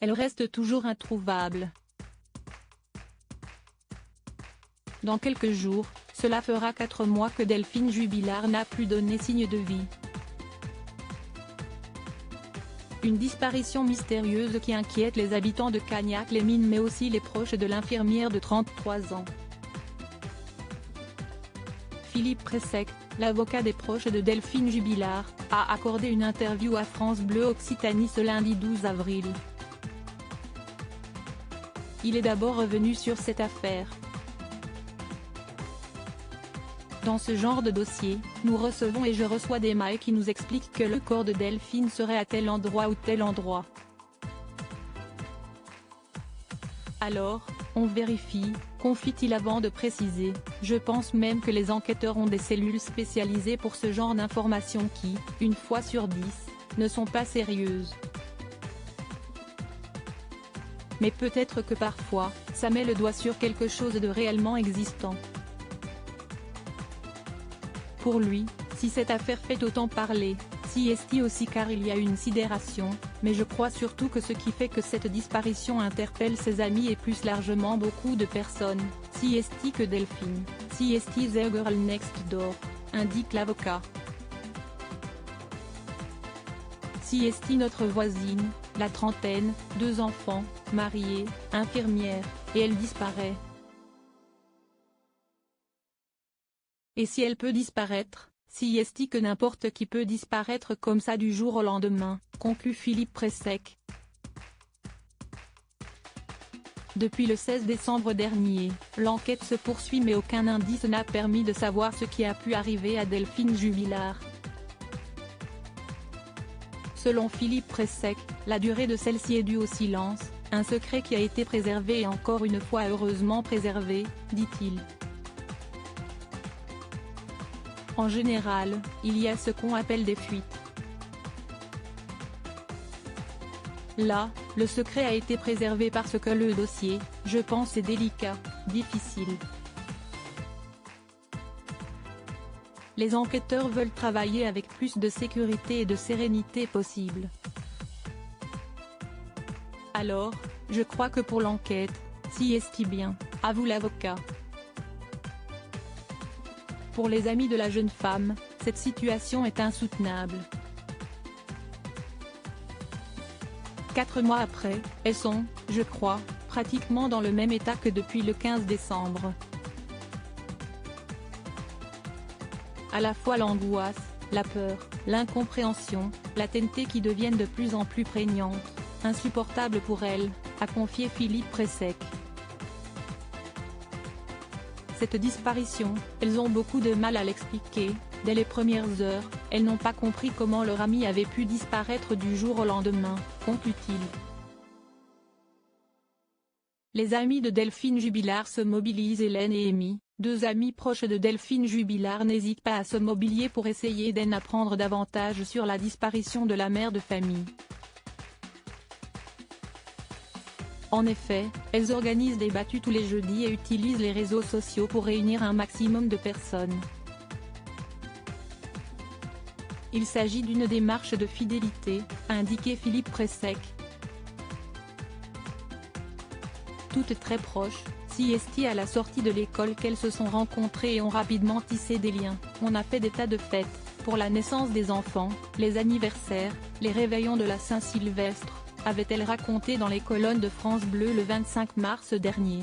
elle reste toujours introuvable. Dans quelques jours, cela fera 4 mois que Delphine Jubilard n'a plus donné signe de vie. Une disparition mystérieuse qui inquiète les habitants de Cagnac-les-Mines mais aussi les proches de l'infirmière de 33 ans. Philippe Pressec, l'avocat des proches de Delphine Jubilard, a accordé une interview à France Bleu Occitanie ce lundi 12 avril. Il est d'abord revenu sur cette affaire. Dans ce genre de dossier, nous recevons et je reçois des mails qui nous expliquent que le corps de Delphine serait à tel endroit ou tel endroit. Alors, on vérifie, confie-t-il avant de préciser, je pense même que les enquêteurs ont des cellules spécialisées pour ce genre d'informations qui, une fois sur 10, ne sont pas sérieuses. Mais peut-être que parfois, ça met le doigt sur quelque chose de réellement existant. Pour lui, si cette affaire fait autant parler, si est aussi car il y a une sidération, mais je crois surtout que ce qui fait que cette disparition interpelle ses amis et plus largement beaucoup de personnes, si est que Delphine, si est the girl next door, indique l'avocat. Si est notre voisine, la trentaine, 2 enfants, mariée, infirmière, et elle disparaît. Et si elle peut disparaître, si est que n'importe qui peut disparaître comme ça du jour au lendemain, conclut Philippe Pressec. Depuis le 16 décembre dernier, l'enquête se poursuit mais aucun indice n'a permis de savoir ce qui a pu arriver à Delphine Jubilard. Selon Philippe Pressec, la durée de celle-ci est due au silence, un secret qui a été préservé et encore une fois heureusement préservé, dit-il. En général, il y a ce qu'on appelle des fuites. Là, le secret a été préservé parce que le dossier, je pense, est délicat, difficile. Les enquêteurs veulent travailler avec plus de sécurité et de sérénité possible. Alors, je crois que pour l'enquête, si est bien, avoue l'avocat. Pour les amis de la jeune femme, cette situation est insoutenable. 4 mois après, elles sont, je crois, pratiquement dans le même état que depuis le 15 décembre. À la fois l'angoisse, la peur, l'incompréhension, la tenté qui deviennent de plus en plus prégnantes, insupportables pour elles, a confié Philippe Pressec. Cette disparition, elles ont beaucoup de mal à l'expliquer, dès les premières heures, elles n'ont pas compris comment leur ami avait pu disparaître du jour au lendemain, conclut-il. Les amis de Delphine Jubilard se mobilisent. Hélène et Amy, 2 amies proches de Delphine Jubilard, n'hésitent pas à se mobiliser pour essayer d'en apprendre davantage sur la disparition de la mère de famille. En effet, elles organisent des battues tous les jeudis et utilisent les réseaux sociaux pour réunir un maximum de personnes. Il s'agit d'une démarche de fidélité, a indiqué Philippe Pressec. Toutes très proches, si est à la sortie de l'école qu'elles se sont rencontrées et ont rapidement tissé des liens. On a fait des tas de fêtes, pour la naissance des enfants, les anniversaires, les réveillons de la Saint-Sylvestre, avait-elle raconté dans les colonnes de France Bleu le 25 mars dernier.